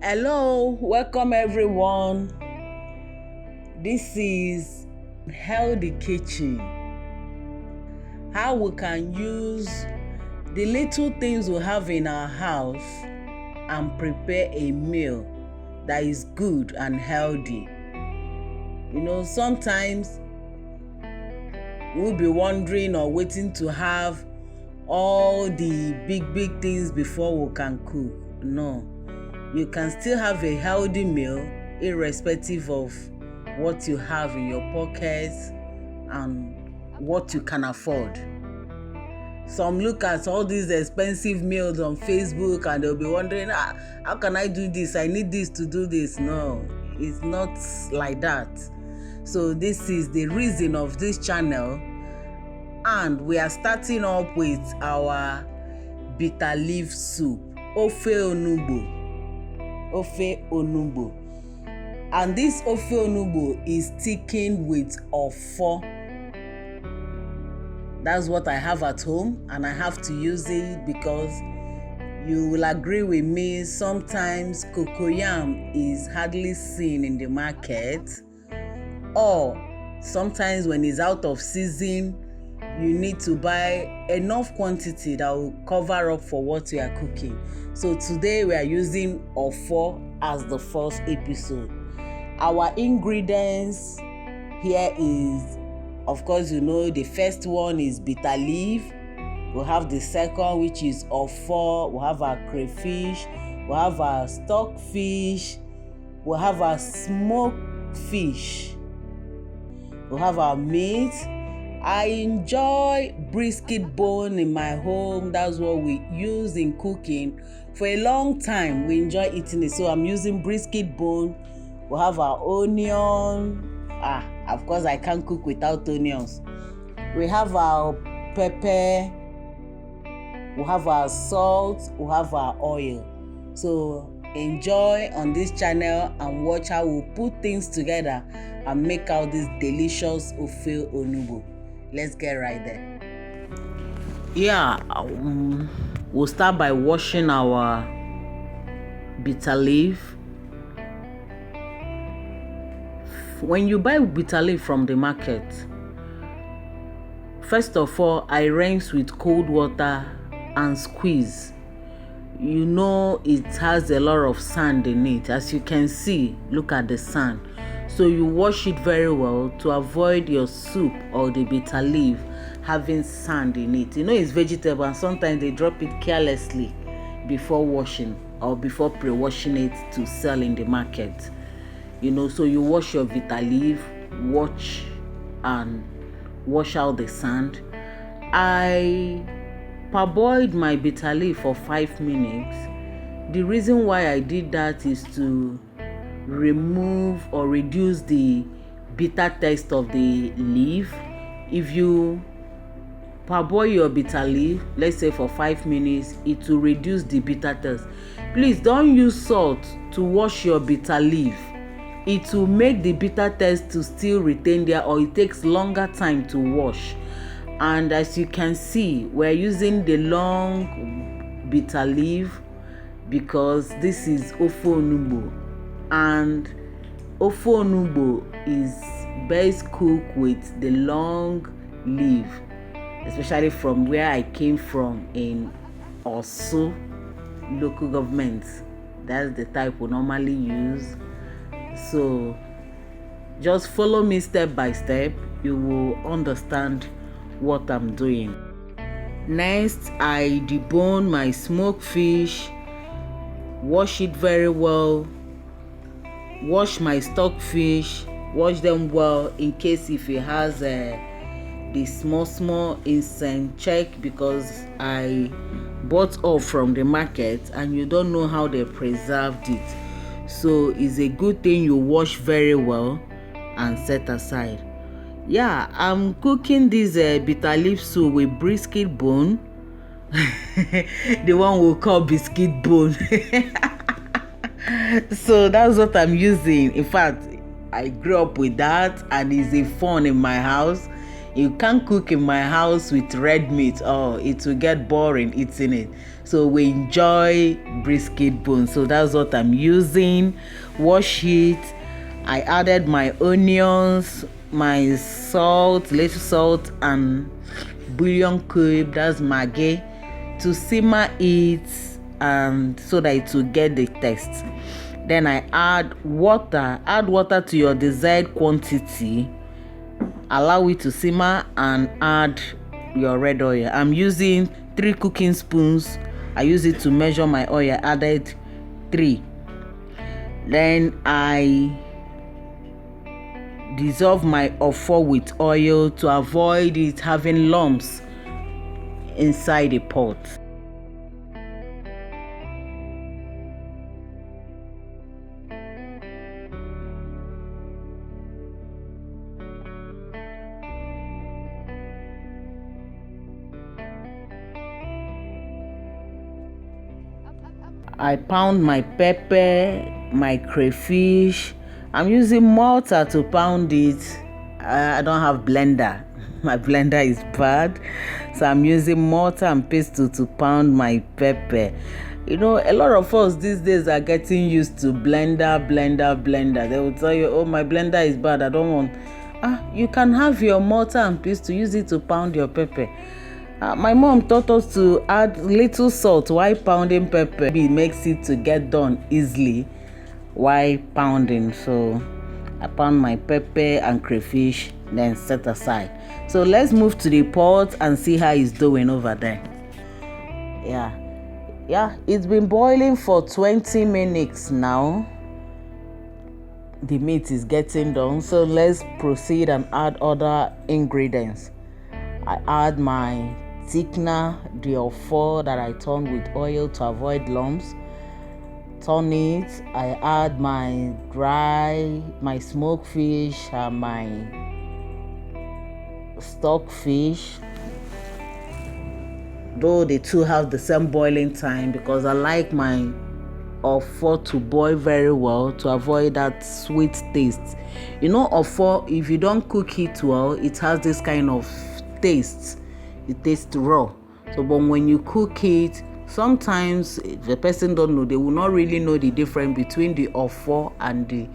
Hello, welcome everyone. This is Healthy Kitchen. How we can use the little things we have in our house and prepare a meal that is good and healthy. Sometimes we'll be wondering or waiting to have all the big things before we can cook. No, you can still have a healthy meal irrespective of what you have in your pockets and what you can afford. Some look at all these expensive meals on Facebook and they'll be wondering, how can I do this? I need this to do this. No, it's not like that. So this is the reason of this channel, and we are starting up with our bitter leaf soup, offor onugbo. And this offor onugbo is thickened with offor. That's what I have at home, and I have to use it because you will agree with me, sometimes cocoyam is hardly seen in the market, or sometimes when it's out of season, you need to buy enough quantity that will cover up for what you are cooking. So today we are using offor as the first episode. Our ingredients here is, of course, the first one is bitter leaf. We have the second, which is offor. We have our crayfish. We have our stockfish. We have our smoked fish. We have our meat. I enjoy brisket bone in my home. That's what we use in cooking. For a long time, we enjoy eating it. So I'm using brisket bone. We have our onion. Of course, I can't cook without onions. We have our pepper. We have our salt. We have our oil. So enjoy on this channel and watch how we put things together and make out this delicious offor onugbo. Let's get right there. We'll start by washing our bitter leaf. When you buy bitter leaf from the market, first of all, I rinse with cold water and squeeze. It has a lot of sand in it. As you can see, look at the sand. So you wash it very well to avoid your soup or the bitter leaf having sand in it. It's vegetable, and sometimes they drop it carelessly before washing or before pre-washing it to sell in the market. So you wash your bitter leaf, wash out the sand. I parboiled my bitter leaf for 5 minutes. The reason why I did that is to remove or reduce the bitter taste of the leaf. If you parboil your bitter leaf, let's say for 5 minutes, it will reduce the bitter taste. Please don't use salt to wash your bitter leaf. It will make the bitter taste to still retain there, or it takes longer time to wash. And as you can see, we're using the long bitter leaf because this is offor onugbo, and offor onugbo is best cooked with the long leaf, especially from where I came from in Osu local government. That's the type we normally use. So just follow me step by step. You will understand what I'm doing. Next, I debone my smoked fish, wash it very well. Wash my stockfish, wash them well in case if it has the small insect. Check, because I bought off from the market and you don't know how they preserved it. So it's a good thing you wash very well and set aside. I'm cooking this bitter leaf soup with brisket bone. The one we'll call biscuit bone. So that's what I'm using. In fact, I grew up with that and it's a fun in my house. You can't cook in my house with red meat. Oh, it will get boring eating it. So we enjoy brisket bone. So that's what I'm using. Wash it. I added my onions, my salt, little salt, and bouillon cube, that's Maggi, to simmer it and so that it will get the taste. Then I add water to your desired quantity, allow it to simmer, and add your red oil. I'm using 3 cooking spoons. I use it to measure my oil. I added 3. Then I dissolve my offor with oil to avoid it having lumps inside the pot. I pound my pepper, my crayfish. I'm using mortar to pound it. I don't have blender. My blender is bad. So I'm using mortar and pestle to pound my pepper. You know, a lot of us these days are getting used to blender. They will tell you, oh, my blender is bad, I don't want. You can have your mortar and pestle, use it to pound your pepper. My mom taught us to add little salt while pounding pepper. It makes it to get done easily while pounding. So I pound my pepper and crayfish, then set aside. So let's move to the pot and see how it's doing over there. Yeah, it's been boiling for 20 minutes now. The meat is getting done, so let's proceed and add other ingredients. I add my thickenr, the offor that I turn with oil to avoid lumps. Turn it. I add my smoked fish and my stockfish, though the two have the same boiling time, because I like my offor to boil very well to avoid that sweet taste. You know, offor, if you don't cook it well, it has this kind of taste. It tastes raw. So but when you cook it, sometimes if the person don't know, they will not really know the difference between the offor and the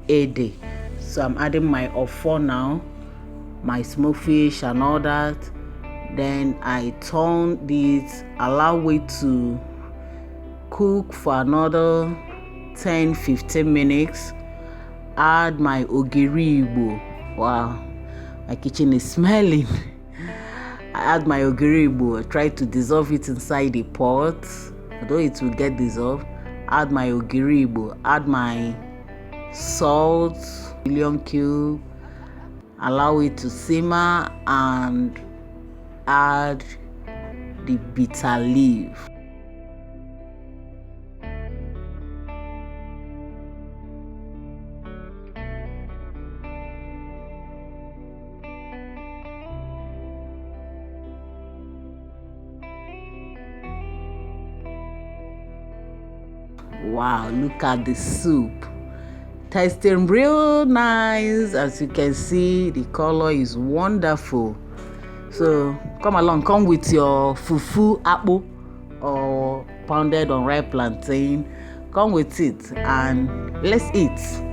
ede. So I'm adding my offor now, my smoked fish and all that. Then I turn this, allow it to cook for another 10-15 minutes. Add my ogiri igbo. Wow, my kitchen is smelling. I add my ogiri igbo, try to dissolve it inside the pot, although it will get dissolved. Add my ogiri igbo, add my salt, bouillon cube, allow it to simmer, and add the bitter leaf. Wow, look at the soup. Tasting real nice. As you can see, the color is wonderful. So come with your fufu apple or pounded unripe plantain. Come with it and let's eat.